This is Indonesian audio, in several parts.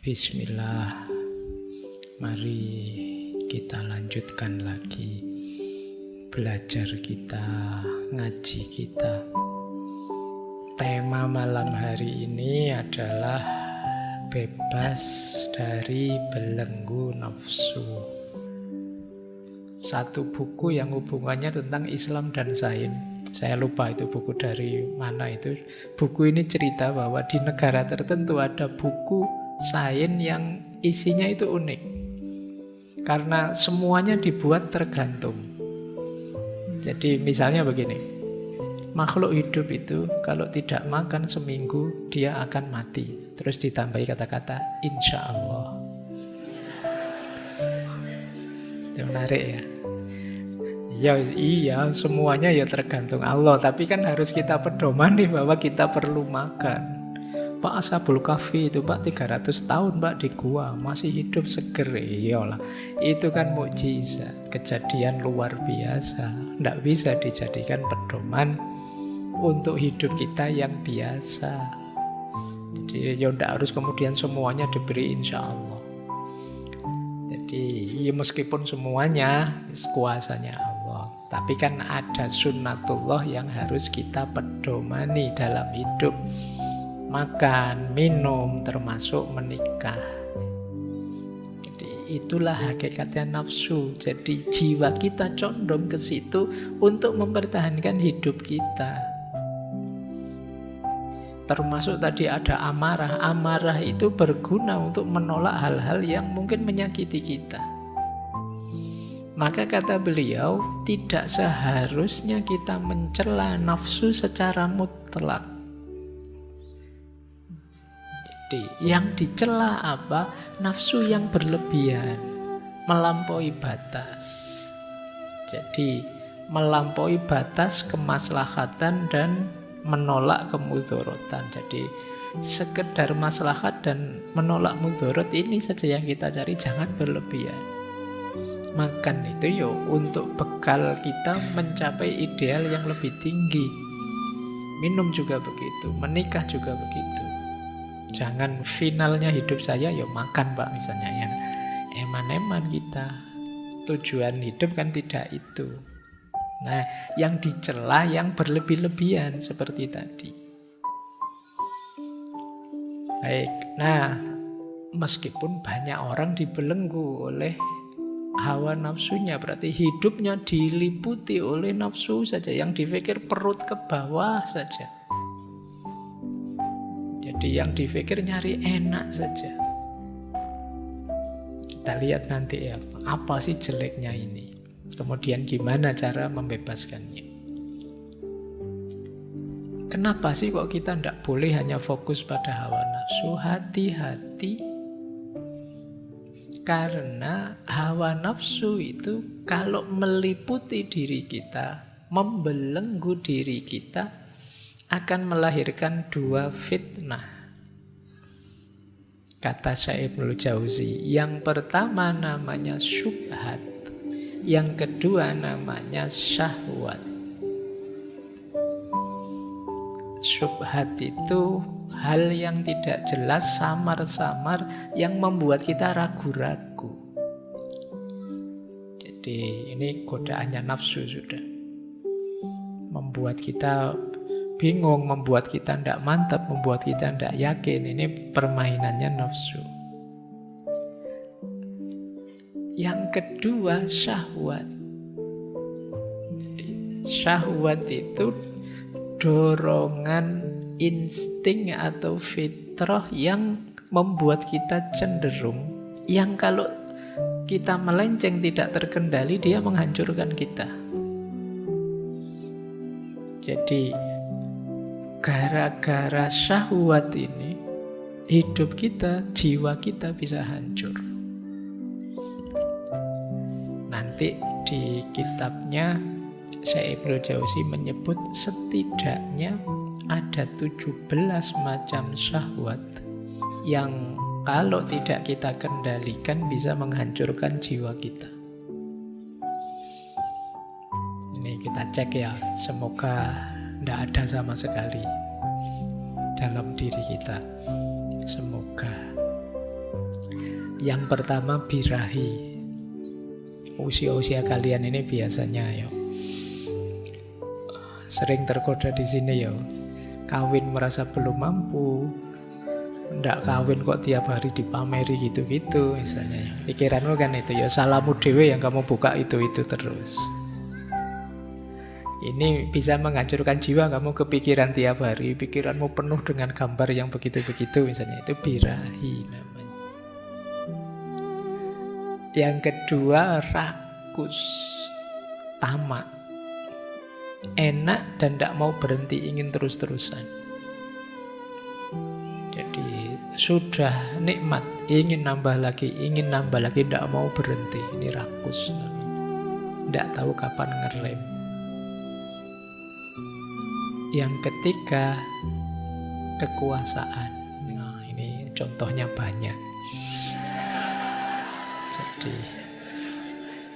Bismillah, mari kita lanjutkan lagi belajar kita, ngaji kita. Tema malam hari ini adalah bebas dari belenggu nafsu. Satu buku yang hubungannya tentang Islam dan sains. Saya lupa itu buku dari mana itu. Buku ini cerita bahwa di negara tertentu ada buku sains yang isinya itu unik. Karena semuanya dibuat tergantung. Jadi misalnya begini. Makhluk hidup itu kalau tidak makan seminggu dia akan mati. Terus ditambahi kata-kata insya Allah. Itu menarik ya. Ya iya, semuanya ya tergantung Allah. Tapi kan harus kita pedomani bahwa kita perlu makan. Pak Ashabul Kahfi itu Pak 300 tahun Pak di gua masih hidup seger. Iyalah, itu kan mukjizat, kejadian luar biasa. Tidak bisa dijadikan pedoman untuk hidup kita yang biasa. Jadi ya tidak harus kemudian semuanya diberi insya Allah. Jadi ya meskipun semuanya kuasanya Allah, tapi kan ada sunnatullah yang harus kita pedomani dalam hidup. Makan, minum, termasuk menikah. Jadi itulah hakikatnya nafsu. Jadi jiwa kita condong ke situ untuk mempertahankan hidup kita. Termasuk tadi ada amarah. Amarah itu berguna untuk menolak hal-hal yang mungkin menyakiti kita. Maka kata beliau, tidak seharusnya kita mencela nafsu secara mutlak. Jadi yang dicela apa? Nafsu yang berlebihan, melampaui batas. Jadi melampaui batas kemaslahatan dan menolak kemudorotan. Jadi sekedar maslahat dan menolak mudorot ini saja yang kita cari, jangan berlebihan. Makan itu untuk bekal kita mencapai ideal yang lebih tinggi. Minum juga begitu, menikah juga begitu. Jangan finalnya hidup saya makan Pak misalnya ya. Eman-eman kita. Tujuan hidup kan tidak itu. Nah, yang dicela yang berlebih-lebihan seperti tadi. Baik, nah meskipun banyak orang dibelenggu oleh hawa nafsunya, berarti hidupnya diliputi oleh nafsu saja, yang dipikir perut ke bawah saja. Jadi yang dipikir nyari enak saja. Kita lihat nanti ya, apa sih jeleknya ini. Kemudian gimana cara membebaskannya. Kenapa sih kok kita tidak boleh hanya fokus pada hawa nafsu? Hati-hati. Karena hawa nafsu itu kalau meliputi diri kita, membelenggu diri kita, akan melahirkan dua fitnah. Kata Syekh Ibnul Jauzi, yang pertama namanya syubhat, yang kedua namanya syahwat. Syubhat itu hal yang tidak jelas, samar-samar, yang membuat kita ragu-ragu. Jadi ini godaannya nafsu sudah. Membuat kita bingung, membuat kita tidak mantap, membuat kita tidak yakin. Ini permainannya nafsu. Yang kedua syahwat. Syahwat itu dorongan insting atau fitrah yang membuat kita cenderung, yang kalau kita melenceng tidak terkendali, dia menghancurkan kita. Jadi gara-gara syahwat ini, hidup kita, jiwa kita bisa hancur. Nanti di kitabnya Syekh Ibnul Jauzi menyebut setidaknya ada 17 macam syahwat yang kalau tidak kita kendalikan bisa menghancurkan jiwa kita. Ini kita cek ya, semoga tidak ada sama sekali dalam diri kita. Semoga. Yang pertama birahi. Usia-usia kalian ini biasanya yo sering tergoda di sini yo. Kawin merasa belum mampu, ndak kawin kok tiap hari dipameri gitu-gitu misalnya. Pikiranmu kan itu ya, salahmu dewe yang kamu buka itu terus. Ini bisa menghancurkan jiwa, kamu kepikiran tiap hari, pikiranmu penuh dengan gambar yang begitu-begitu misalnya, itu birahi namanya. Yang kedua rakus, tamak, enak dan tidak mau berhenti, ingin terus-terusan. Jadi sudah nikmat, ingin nambah lagi, tidak mau berhenti. Ini rakus namanya. Tidak tahu kapan ngerem. Yang ketiga kekuasaan. Nah, ini contohnya banyak. Jadi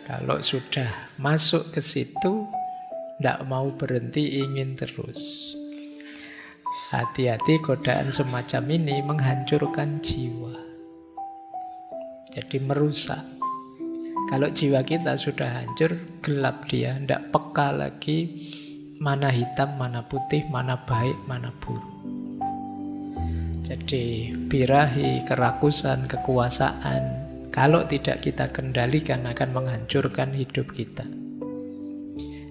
kalau sudah masuk ke situ, tidak mau berhenti, ingin terus. Hati-hati, godaan semacam ini menghancurkan jiwa. Jadi merusak. Kalau jiwa kita sudah hancur, gelap dia, tidak peka lagi mana hitam, mana putih, mana baik, mana buruk. Jadi birahi, kerakusan, kekuasaan, kalau tidak kita kendalikan akan menghancurkan hidup kita.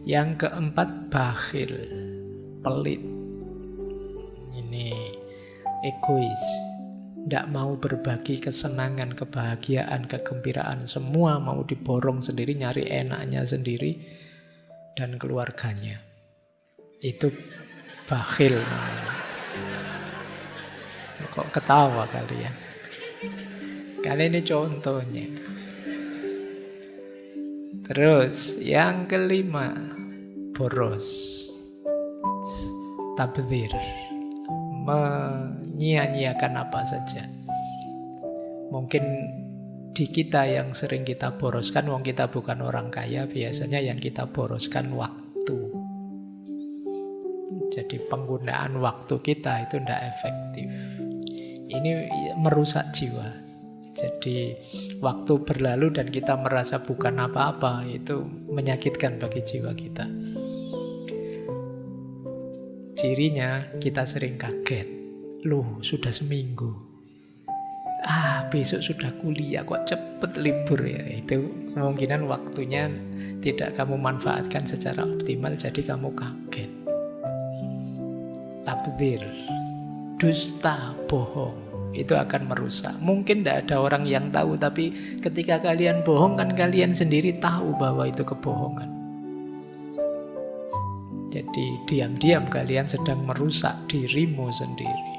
Yang keempat bakhil, pelit. Ini egois, tidak mau berbagi kesenangan, kebahagiaan, kegembiraan. Semua mau diborong sendiri, nyari enaknya sendiri dan keluarganya. Itu bakhil namanya. Kok ketawa kalian? Kali ini contohnya. Terus yang kelima, boros, tabdzir, menyia-nyiakan apa saja. Mungkin di kita yang sering kita boroskan, wong kita bukan orang kaya, biasanya yang kita boroskan waktu. Jadi penggunaan waktu kita itu tidak efektif. Ini merusak jiwa. Jadi waktu berlalu dan kita merasa bukan apa-apa, itu menyakitkan bagi jiwa kita. Cirinya kita sering kaget. Loh, sudah seminggu. Besok sudah kuliah, kok cepet libur ya. Itu kemungkinan waktunya tidak kamu manfaatkan secara optimal, jadi kamu kaget. Tabdzir, dusta, bohong, itu akan merusak. Mungkin tidak ada orang yang tahu, tapi ketika kalian bohong kan kalian sendiri tahu bahwa itu kebohongan. Jadi diam-diam kalian sedang merusak dirimu sendiri.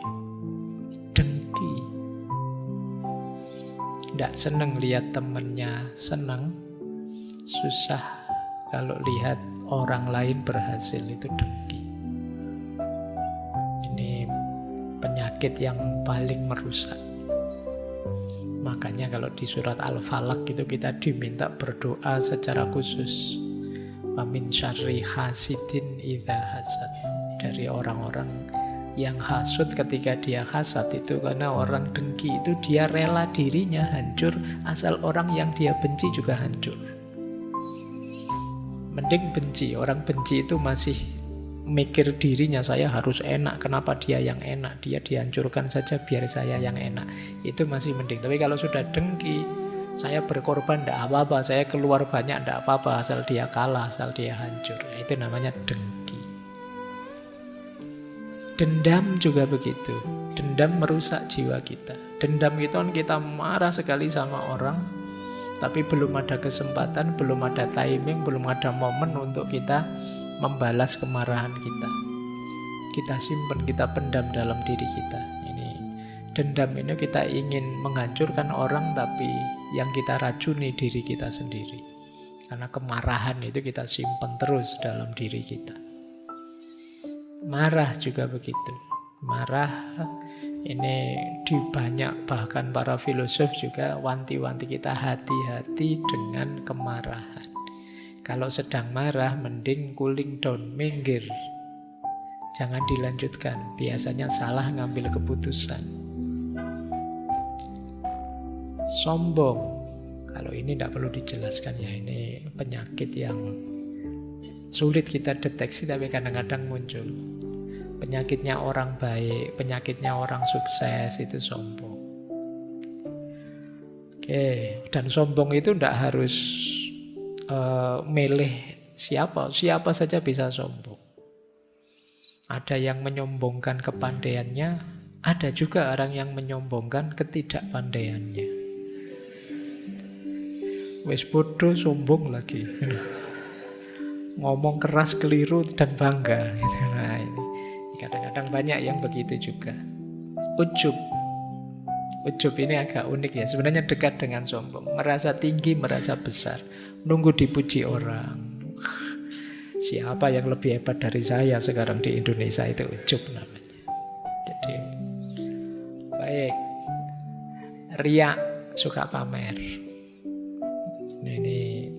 Dengki, tidak senang lihat temannya senang, susah kalau lihat orang lain berhasil, itu dengki. Penyakit yang paling merusak. Makanya kalau di surat Al-Falaq itu kita diminta berdoa secara khusus. Wa min syarri hasidin idza hasad. Dari orang-orang yang hasud ketika dia hasad itu, karena orang dengki itu dia rela dirinya hancur asal orang yang dia benci juga hancur. Mending benci, orang benci itu masih mikir dirinya, saya harus enak, kenapa dia yang enak, dia dihancurkan saja biar saya yang enak, itu masih mending. Tapi kalau sudah dengki, saya berkorban tidak apa-apa, saya keluar banyak tidak apa-apa, asal dia kalah, asal dia hancur, itu namanya dengki. Dendam juga begitu. Dendam merusak jiwa kita. Dendam itu kan kita marah sekali sama orang, tapi belum ada kesempatan, belum ada timing, belum ada momen untuk kita membalas kemarahan kita. Kita simpan, kita pendam dalam diri kita. Ini dendam ini kita ingin menghancurkan orang, tapi yang kita racuni diri kita sendiri. Karena kemarahan itu kita simpan terus dalam diri kita. Marah juga begitu. Marah ini di banyak, bahkan para filosof juga wanti-wanti kita hati-hati dengan kemarahan. Kalau sedang marah, mending cooling down, minggir. Jangan dilanjutkan, biasanya salah ngambil keputusan. Sombong. Kalau ini tidak perlu dijelaskan ya, ini penyakit yang sulit kita deteksi tapi kadang-kadang muncul. Penyakitnya orang baik, penyakitnya orang sukses itu sombong. Oke, dan sombong itu tidak harus milih siapa saja bisa sombong. Ada yang menyombongkan kepandaiannya, ada juga orang yang menyombongkan ketidakpandaiannya. Wes bodoh sombong lagi. Ngomong keras keliru dan bangga. Nah ini kadang-kadang banyak yang begitu juga. Ujub. Ujub ini agak unik ya. Sebenarnya dekat dengan sombong. Merasa tinggi, merasa besar. Nunggu dipuji orang. Siapa yang lebih hebat dari saya sekarang di Indonesia, itu ujub namanya. Jadi baik. Riya, suka pamer. Nah, ini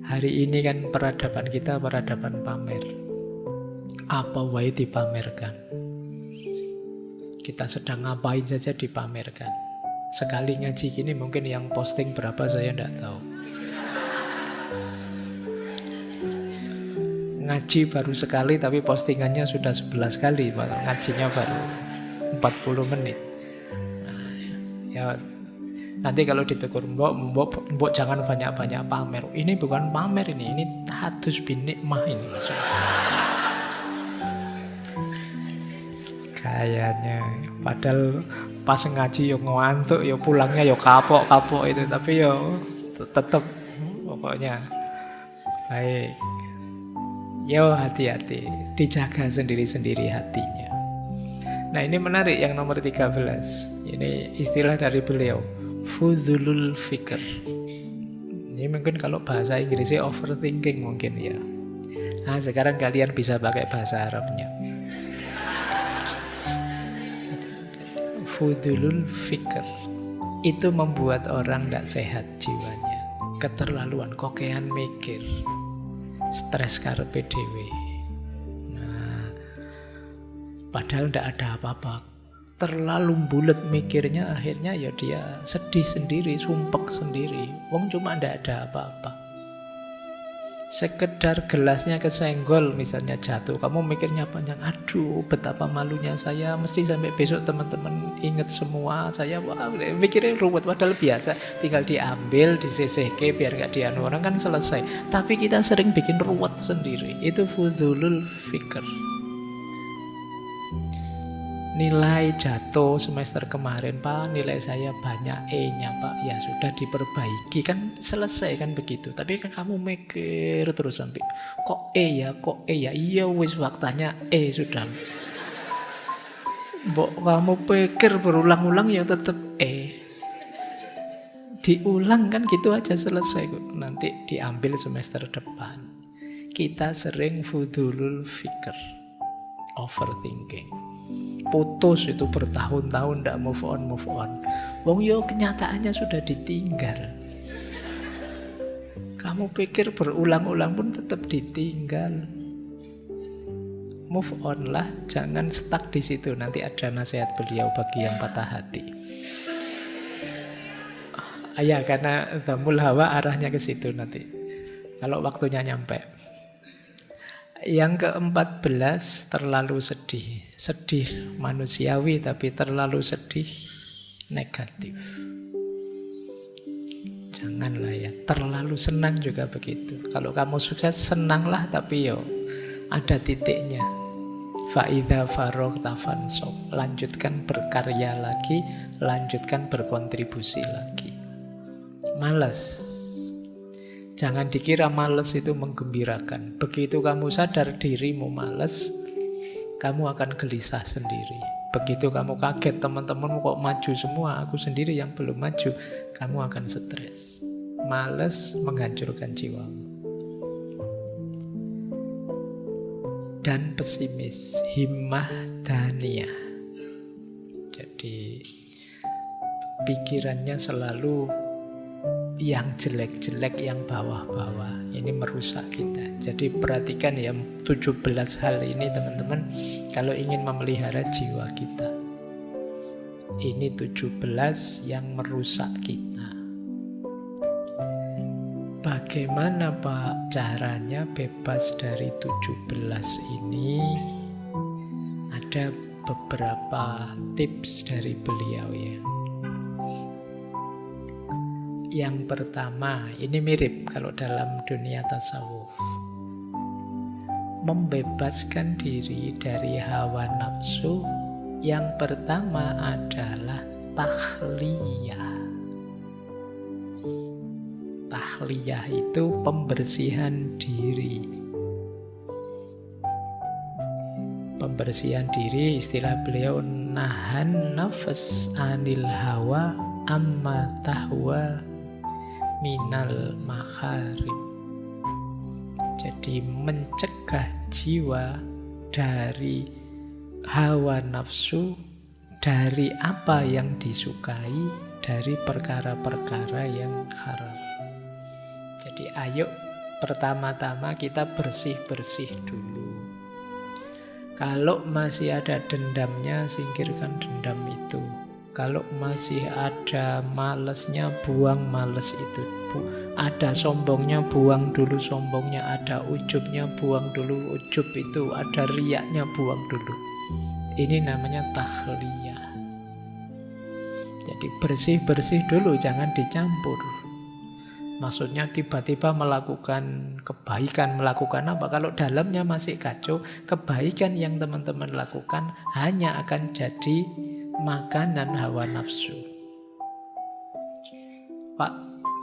hari ini kan peradaban kita peradaban pamer. Apa wae dipamerkan. Kita sedang ngapain saja dipamerkan. Sekali ngaji gini mungkin yang posting berapa saya tidak tahu. Ngaji baru sekali tapi postingannya sudah 11 kali. Ngajinya baru 40 menit. Nah, ya nanti kalau ditegur, mbok jangan banyak-banyak pamer. Ini bukan pamer ini tahadus bin nikmah ini. Kayaknya padahal pas ngaji yo ngantuk, yo pulangnya yo kapok-kapok itu, tapi yo tetap pokoknya baik. Yo hati-hati, dijaga sendiri-sendiri hatinya. Nah, ini menarik yang nomor 13. Ini istilah dari beliau. Fudzulul fikr. Ini mungkin kalau bahasa Inggrisnya overthinking mungkin ya. Nah, sekarang kalian bisa pakai bahasa Arabnya. Fudzulul fikr. Itu membuat orang tidak sehat jiwanya. Keterlaluan, kokean mikir. Stres karepe dhewe. Nah, padahal tidak ada apa-apa. Terlalu bulet mikirnya, akhirnya ya dia sedih sendiri, sumpek sendiri. Wong cuma ndak ada apa-apa. Sekedar gelasnya kesenggol misalnya jatuh, kamu mikirnya panjang. Aduh, betapa malunya saya, mesti sampai besok teman-teman ingat semua saya. Wah, mikirnya ruwet, padahal biasa. Tinggal diambil, disisihke biar gak dianu orang kan selesai. Tapi kita sering bikin ruwet sendiri. Itu fudzulul fikr. Nilai jatuh semester kemarin, Pak, nilai saya banyak E-nya, Pak. Ya sudah diperbaiki, kan selesai kan begitu. Tapi kan kamu mikir terus sampai kok E ya. Iya wis waktanya E sudah. Mbok kamu pikir berulang-ulang ya tetap E. Diulang kan gitu aja selesai kok. Nanti diambil semester depan. Kita sering fudzulul fikr. Overthinking. Putus itu bertahun-tahun tidak move on. Wong yo kenyataannya sudah ditinggal. Kamu pikir berulang-ulang pun tetap ditinggal. Move on lah, jangan stuck di situ. Nanti ada nasihat beliau bagi yang patah hati. Ya, karena Dhammul Hawa arahnya ke situ nanti. Kalau waktunya nyampe. Yang ke-14, terlalu sedih. Sedih manusiawi tapi terlalu sedih negatif. Janganlah ya. Terlalu senang juga begitu. Kalau kamu sukses, senanglah tapi yo ada titiknya. Fa'idha faroghta fansab. Lanjutkan berkarya lagi, lanjutkan berkontribusi lagi. Malas. Jangan dikira malas itu menggembirakan. Begitu kamu sadar dirimu malas, kamu akan gelisah sendiri. Begitu kamu kaget teman-temanmu kok maju semua, aku sendiri yang belum maju, kamu akan stres. Malas menghancurkan jiwamu. Dan pesimis, himmah daniyah. Jadi pikirannya selalu yang jelek-jelek, yang bawah-bawah. Ini merusak kita. Jadi perhatikan ya 17 hal ini teman-teman, kalau ingin memelihara jiwa kita. Ini 17 yang merusak kita. Bagaimana Pak caranya bebas dari 17 ini? Ada beberapa tips dari beliau ya. Yang pertama, ini mirip kalau dalam dunia tasawuf. Membebaskan diri dari hawa nafsu, yang pertama adalah takhliyah. Takhliyah itu pembersihan diri. Pembersihan diri, istilah beliau, nahan nafas anil hawa amma tahwa minal makharim. Jadi mencegah jiwa dari hawa nafsu, dari apa yang disukai, dari perkara-perkara yang haram. Jadi ayo pertama-tama kita bersih-bersih dulu. Kalau masih ada dendamnya, singkirkan dendam itu. Kalau masih ada malesnya, buang males itu. Ada sombongnya, buang dulu sombongnya. Ada ujubnya, buang dulu ujub itu. Ada riaknya, buang dulu. Ini namanya takhliyah. Jadi bersih-bersih dulu, jangan dicampur. Maksudnya tiba-tiba melakukan kebaikan, melakukan apa? Kalau dalamnya masih kacau, kebaikan yang teman-teman lakukan hanya akan jadi makanan hawa nafsu. Pak,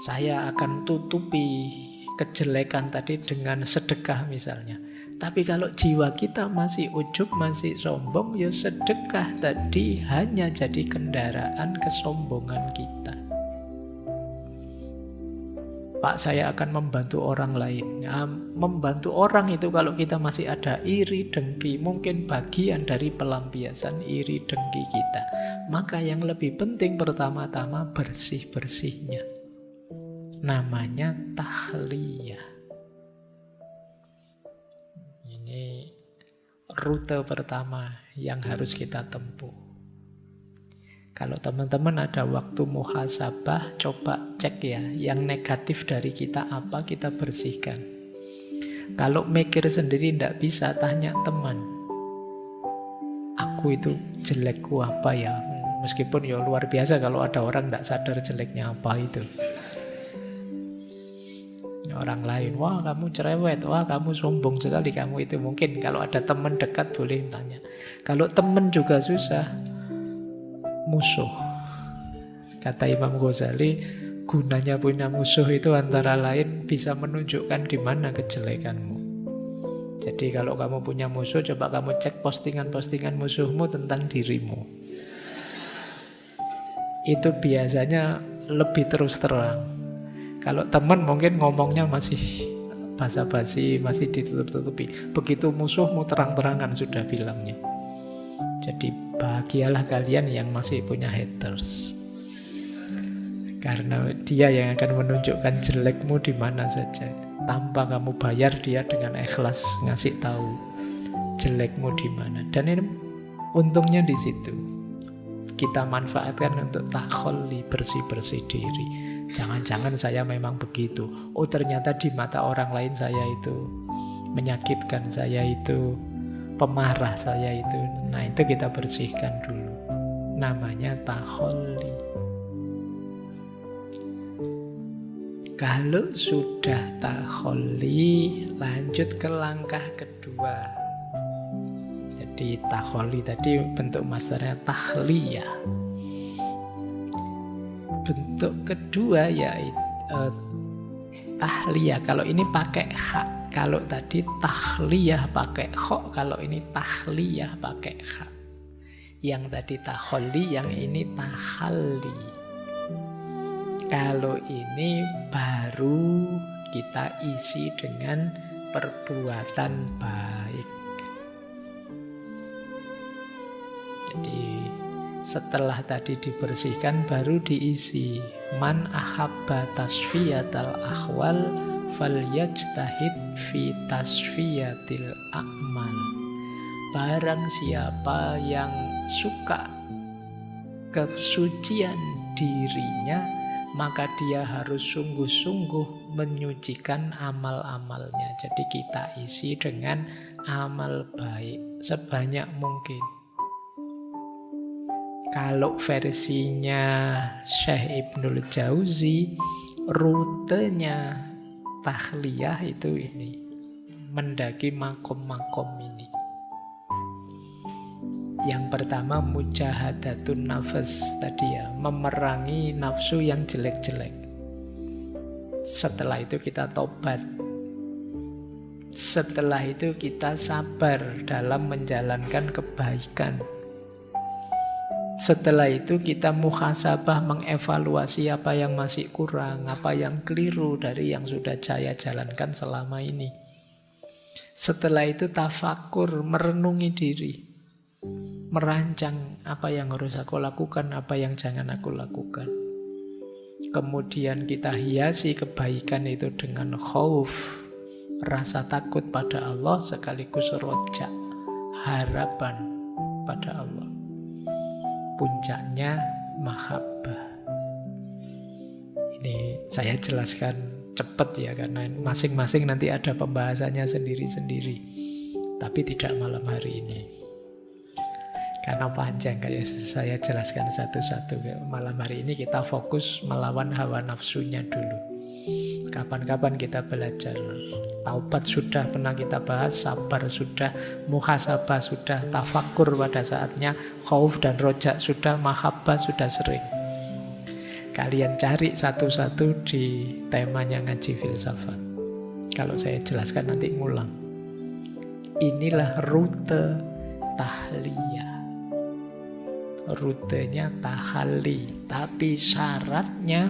saya akan tutupi kejelekan tadi dengan sedekah misalnya. Tapi kalau jiwa kita masih ujub, masih sombong, ya sedekah tadi hanya jadi kendaraan kesombongan kita. Pak, saya akan membantu orang lain. Nah, membantu orang itu kalau kita masih ada iri, dengki, mungkin bagian dari pelampiasan iri, dengki kita. Maka yang lebih penting pertama-tama bersih-bersihnya. Namanya tahliyah. Ini rute pertama yang harus kita tempuh. Kalau teman-teman ada waktu muhasabah, coba cek ya, yang negatif dari kita apa, kita bersihkan. Kalau mikir sendiri tidak bisa, tanya teman. Aku itu jelekku apa ya? Meskipun ya luar biasa kalau ada orang tidak sadar jeleknya apa itu. Orang lain, wah kamu cerewet, wah kamu sombong sekali, kamu itu. Mungkin kalau ada teman dekat boleh tanya. Kalau teman juga susah, musuh. Kata Imam Ghazali, gunanya punya musuh itu antara lain bisa menunjukkan di mana kejelekanmu. Jadi kalau kamu punya musuh, coba kamu cek postingan-postingan musuhmu tentang dirimu. Itu biasanya lebih terus terang. Kalau teman mungkin ngomongnya masih basa-basi, masih ditutup-tutupi. Begitu musuhmu terang-terangan sudah bilangnya. Jadi bahagialah kalian yang masih punya haters. Karena dia yang akan menunjukkan jelekmu di mana saja. Tanpa kamu bayar, dia dengan ikhlas ngasih tahu jelekmu di mana. Dan ini untungnya di situ. Kita manfaatkan untuk takholli, bersih-bersih diri. Jangan-jangan saya memang begitu. Oh ternyata di mata orang lain saya itu menyakitkan, saya itu pemarah, saya itu. Nah itu kita bersihkan dulu. Namanya takholli. Kalau sudah takholli, lanjut ke langkah kedua. Jadi takholli tadi bentuk masdarnya takhliyah. Bentuk kedua yaitu tahliyah. Kalau ini pakai kha. Kalau tadi takhliyah pakai kha. Kalau ini tahliyah pakai kha. Yang tadi takholli, yang ini takhalli. Kalau ini baru kita isi dengan perbuatan baik. Jadi setelah tadi dibersihkan baru diisi man ahabba tasfiyatal ahwal falyajtahid fi tasfiyatil a'mal. Barang siapa yang suka kesucian dirinya, maka dia harus sungguh-sungguh menyucikan amal-amalnya. Jadi kita isi dengan amal baik sebanyak mungkin. Kalau versinya Syekh Ibnul Jauzi, rutenya tahliyah itu ini, mendaki makom-makom ini. Yang pertama mujahadatun nafas tadi ya, memerangi nafsu yang jelek-jelek. Setelah itu kita tobat. Setelah itu kita sabar dalam menjalankan kebaikan. Setelah itu kita muhasabah, mengevaluasi apa yang masih kurang, apa yang keliru dari yang sudah saya jalankan selama ini. Setelah itu tafakur, merenungi diri, merancang apa yang harus aku lakukan, apa yang jangan aku lakukan. Kemudian kita hiasi kebaikan itu dengan khauf, rasa takut pada Allah, sekaligus roja, harapan pada Allah. Puncaknya mahabbah. Ini saya jelaskan cepat ya, karena masing-masing nanti ada pembahasannya sendiri-sendiri. Tapi tidak malam hari ini, karena panjang kayak saya jelaskan satu-satu. Malam hari ini kita fokus melawan hawa nafsunya dulu. Kapan-kapan kita belajar. Taubat sudah pernah kita bahas, sabar sudah, muhasabah sudah, tafakur pada saatnya, khauf dan roja sudah, mahabbah sudah sering. Kalian cari satu-satu di temanya ngaji filsafat. Kalau saya jelaskan nanti ngulang. Inilah rute tahliyah. Rutenya tahalli, tapi syaratnya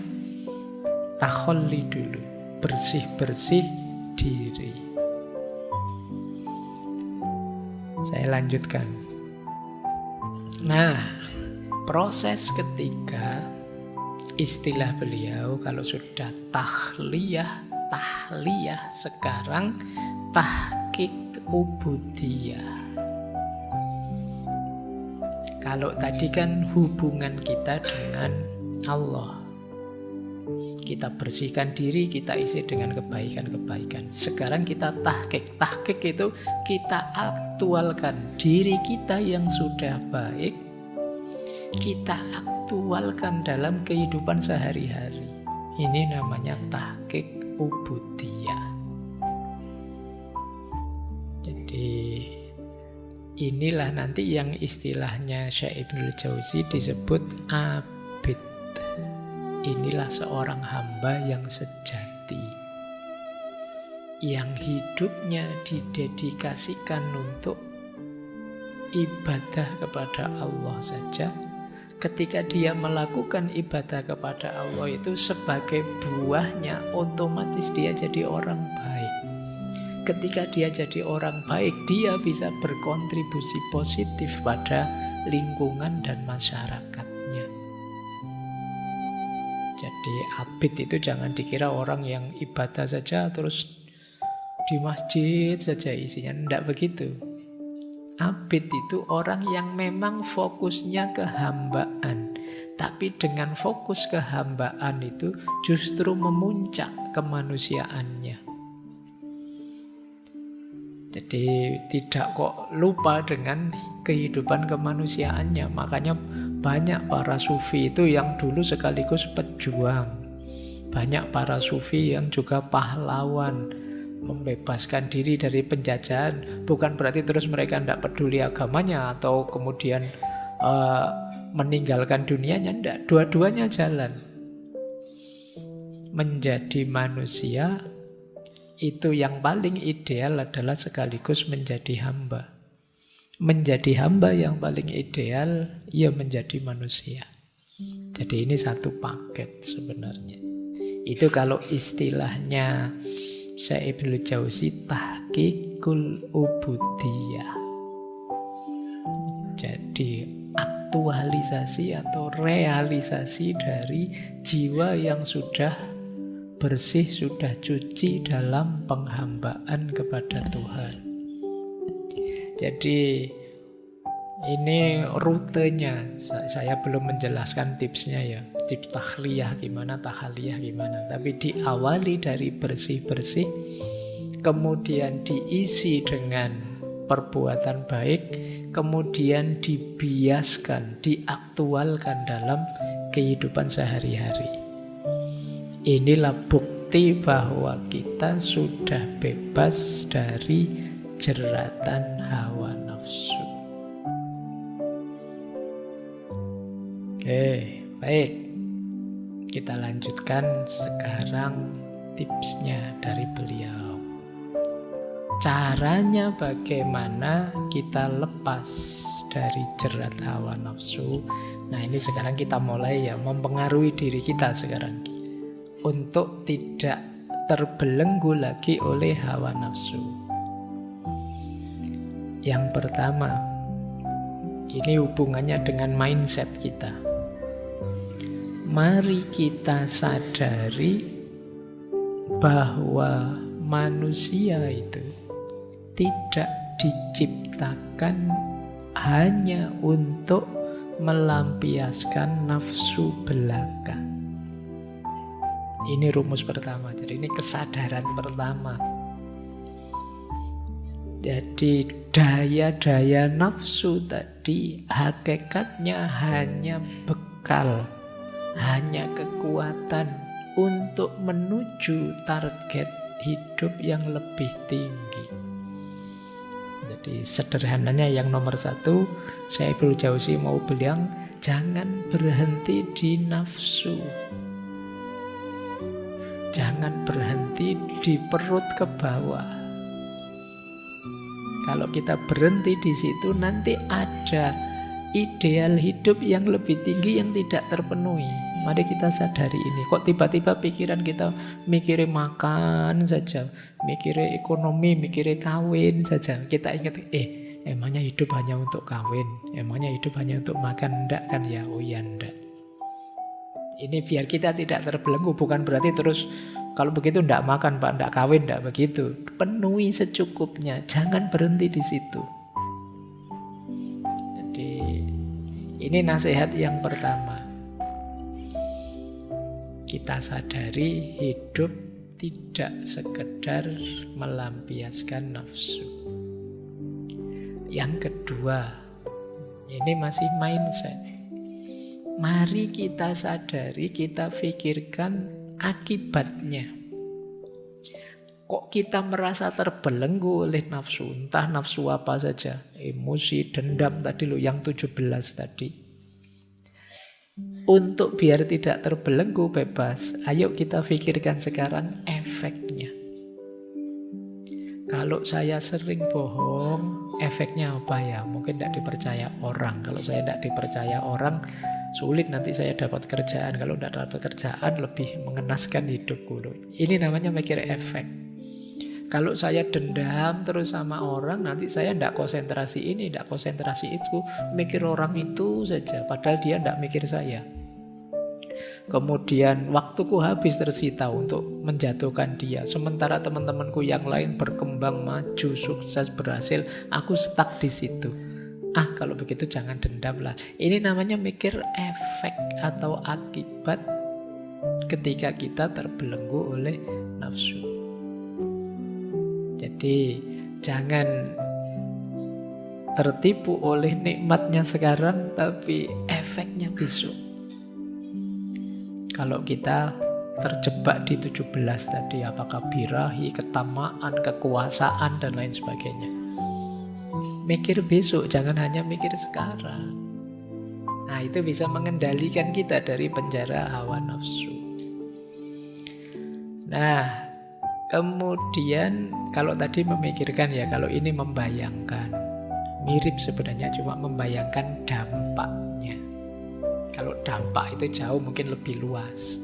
takhalli dulu, bersih-bersih diri. Saya lanjutkan. Nah, proses ketiga, istilah beliau kalau sudah tahliyah, sekarang tahqiq ubudiyah. Kalau tadi kan hubungan kita dengan Allah, kita bersihkan diri, kita isi dengan kebaikan-kebaikan. Sekarang kita tahqiq. Tahqiq itu kita aktualkan diri kita yang sudah baik, kita aktualkan dalam kehidupan sehari-hari. Ini namanya tahqiq ubudiyah. Jadi inilah nanti yang istilahnya Syekh Ibnul Jauzi disebut abid. Inilah seorang hamba yang sejati, yang hidupnya didedikasikan untuk ibadah kepada Allah saja. Ketika dia melakukan ibadah kepada Allah itu sebagai buahnya, otomatis dia jadi orang baik. Ketika dia jadi orang baik, dia bisa berkontribusi positif pada lingkungan dan masyarakatnya. Jadi abid itu jangan dikira orang yang ibadah saja terus di masjid saja isinya. Tidak begitu. Abid itu orang yang memang fokusnya kehambaan, tapi dengan fokus kehambaan itu justru memuncak kemanusiaannya. Jadi tidak kok lupa dengan kehidupan kemanusiaannya. Makanya banyak para sufi itu yang dulu sekaligus pejuang. Banyak para sufi yang juga pahlawan, membebaskan diri dari penjajahan. Bukan berarti terus mereka tidak peduli agamanya atau kemudian meninggalkan dunianya. Tidak, dua-duanya jalan. Menjadi manusia itu yang paling ideal adalah sekaligus menjadi hamba. Menjadi hamba yang paling ideal, ia menjadi manusia. Jadi ini satu paket sebenarnya. Itu kalau istilahnya Syekh Ibnul Jauzi tahqiqul ubudiyah. Jadi aktualisasi atau realisasi dari jiwa yang sudah bersih, sudah cuci dalam penghambaan kepada Tuhan. Jadi Ini rutenya, saya belum menjelaskan tipsnya ya. Tips tahliyah gimana, tahaliyah gimana. Tapi diawali dari bersih-bersih, kemudian diisi dengan perbuatan baik, kemudian dibiaskan, diaktualkan dalam kehidupan sehari-hari. Inilah bukti bahwa kita sudah bebas dari jeratan hawa nafsu. Oke, baik. Kita lanjutkan sekarang tipsnya dari beliau. Caranya bagaimana kita lepas dari jerat hawa nafsu. Nah, ini sekarang kita mulai ya mempengaruhi diri kita sekarang untuk tidak terbelenggu lagi oleh hawa nafsu. Yang pertama, ini hubungannya dengan mindset kita. Mari kita sadari bahwa manusia itu tidak diciptakan hanya untuk melampiaskan nafsu belaka. Ini rumus pertama, jadi ini kesadaran pertama. Jadi daya-daya nafsu tadi hakikatnya hanya bekal, hanya kekuatan untuk menuju target hidup yang lebih tinggi. Jadi sederhananya yang nomor satu, saya Ibnu Jauzi mau bilang, jangan berhenti di nafsu. Jangan berhenti di perut ke bawah. Kalau kita berhenti di situ, nanti ada ideal hidup yang lebih tinggi yang tidak terpenuhi. Mari kita sadari ini. Kok tiba-tiba pikiran kita mikirin makan saja, mikirin ekonomi, mikirin kawin saja. Kita ingat, emangnya hidup hanya untuk kawin? Emangnya hidup hanya untuk makan? Enggak kan ya? Oh iya enggak. Ini biar kita tidak terbelenggu, bukan berarti terus kalau begitu enggak makan Pak, enggak kawin, enggak begitu. Penuhi secukupnya, jangan berhenti di situ. Ini nasihat yang pertama. Kita sadari hidup tidak sekedar melampiaskan nafsu. Yang kedua, ini masih mindset. Mari kita sadari, kita pikirkan akibatnya. Kok kita merasa terbelenggu oleh nafsu? Entah nafsu apa saja. Emosi, dendam tadi loh, yang 17 tadi. Untuk biar tidak terbelenggu bebas, ayo kita pikirkan sekarang efeknya. Kalau saya sering bohong, efeknya apa ya? Mungkin tidak dipercaya orang. Kalau saya tidak dipercaya orang, sulit nanti saya dapat kerjaan. Kalau tidak dapat kerjaan, lebih mengenaskan hidupku. Ini namanya mikir efek. Kalau saya dendam terus sama orang, nanti saya tidak konsentrasi ini, tidak konsentrasi itu, mikir orang itu saja, padahal dia tidak mikir saya. Kemudian waktuku habis tersita untuk menjatuhkan dia, sementara teman-temanku yang lain berkembang, maju, sukses, berhasil, aku stuck di situ. Kalau begitu jangan dendam lah. Ini namanya mikir efek atau akibat ketika kita terbelenggu oleh nafsu. Jadi jangan tertipu oleh nikmatnya sekarang, tapi efeknya besok. Kalau kita terjebak di 17 tadi, apakah birahi, ketamaan, kekuasaan, dan lain sebagainya. Mikir besok, jangan hanya mikir sekarang. Nah, itu bisa mengendalikan kita dari penjara hawa nafsu. Nah, kemudian kalau tadi memikirkan ya, kalau ini membayangkan. Mirip sebenarnya, cuma membayangkan dampaknya. Kalau dampak itu jauh mungkin lebih luas.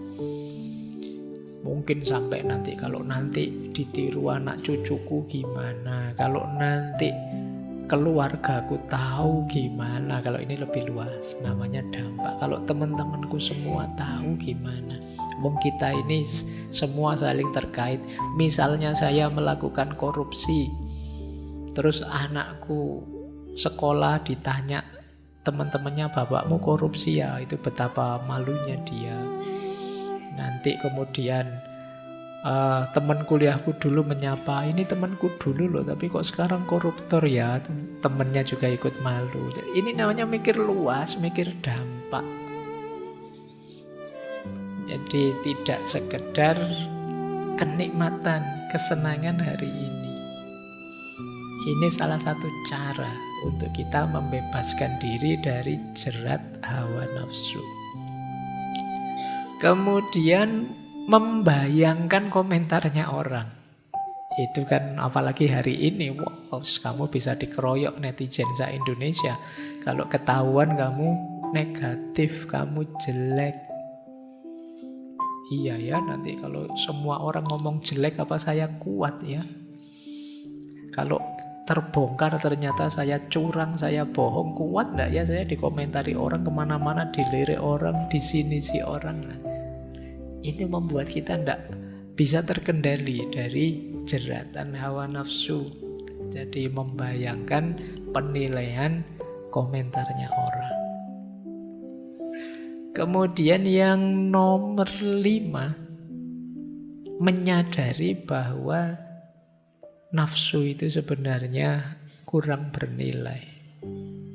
Mungkin sampai nanti, kalau nanti ditiru anak cucuku gimana, kalau nanti keluargaku tahu gimana. Kalau ini lebih luas, namanya dampak. Kalau teman-temanku semua tahu gimana. Wong kita ini semua saling terkait. Misalnya saya melakukan korupsi, terus anakku sekolah ditanya teman-temannya, bapakmu korupsi ya, itu betapa malunya dia. Nanti kemudian teman kuliahku dulu menyapa, ini temanku dulu loh, tapi kok sekarang koruptor ya, temennya juga ikut malu. Ini namanya mikir luas, mikir dampak. Jadi tidak sekedar kenikmatan, kesenangan hari ini. Ini salah satu cara untuk kita membebaskan diri dari jerat hawa nafsu. Kemudian membayangkan komentarnya orang. Itu kan apalagi hari ini, wow, kamu bisa dikeroyok netizen se-Indonesia. Kalau ketahuan kamu negatif, kamu jelek. Iya ya, nanti kalau semua orang ngomong jelek apa saya kuat ya? Kalau terbongkar ternyata saya curang, saya bohong, kuat enggak ya saya dikomentari orang kemana-mana, dilirik orang, disinisi orang. Ini membuat kita enggak bisa terkendali dari jeratan hawa nafsu. Jadi membayangkan penilaian komentarnya orang. Kemudian yang nomor 5, menyadari bahwa nafsu itu sebenarnya kurang bernilai.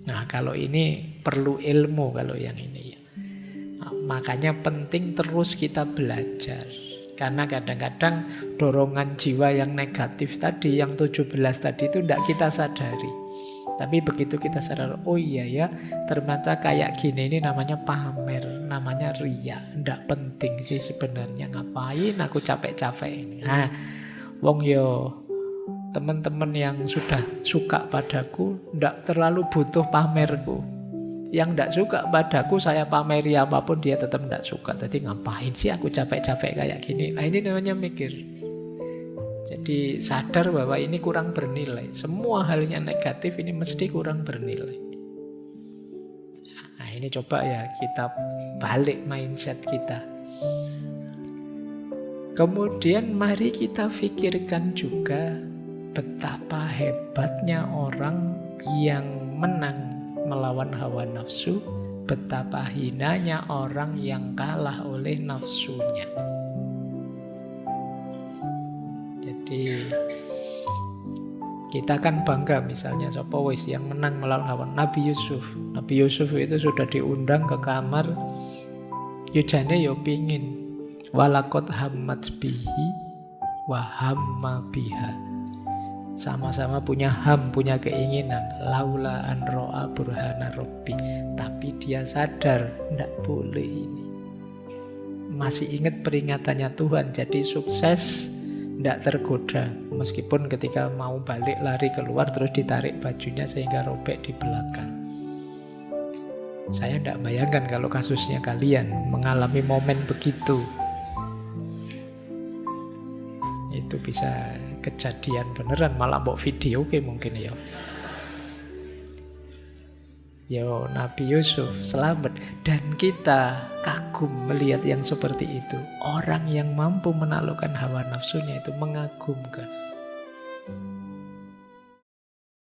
Nah, kalau ini perlu ilmu kalau yang ini ya. Nah, makanya penting terus kita belajar. Karena kadang-kadang dorongan jiwa yang negatif tadi, yang 17 tadi itu tidak kita sadari. Tapi begitu kita sadar, oh iya ya, ternyata kayak gini, ini namanya pamer, namanya riya. Nggak penting sih sebenarnya, ngapain aku capek-capek ini. Nah, wong yo, teman-teman yang sudah suka padaku nggak terlalu butuh pamerku. Yang nggak suka padaku saya pameri apapun dia tetap nggak suka. Jadi ngapain sih aku capek-capek kayak gini. Nah ini namanya mikir. Jadi sadar bahwa ini kurang bernilai. Semua hal yang negatif ini mesti kurang bernilai. Nah ini coba ya kita balik mindset kita. Kemudian mari kita pikirkan juga betapa hebatnya orang yang menang melawan hawa nafsu, betapa hinanya orang yang kalah oleh nafsunya. Jadi kita kan bangga misalnya sapa wis yang menang melawan hawa. Nabi Yusuf. Nabi Yusuf itu sudah diundang ke kamar, yujane yo pingin. Walakot hammat bihi wa hamma biha. Sama-sama punya punya keinginan. Laula an ro'a burhana rabbi. Tapi dia sadar tidak boleh ini. Masih ingat peringatannya Tuhan, jadi sukses, tidak tergoda. Meskipun ketika mau balik lari keluar terus ditarik bajunya sehingga robek di belakang. Saya tidak bayangkan kalau kasusnya kalian mengalami momen begitu. Itu bisa kejadian beneran, malah mbok video mungkin ya. Yo Nabi Yusuf selamat, dan kita kagum melihat yang seperti itu. Orang yang mampu menaklukkan hawa nafsunya itu mengagumkan.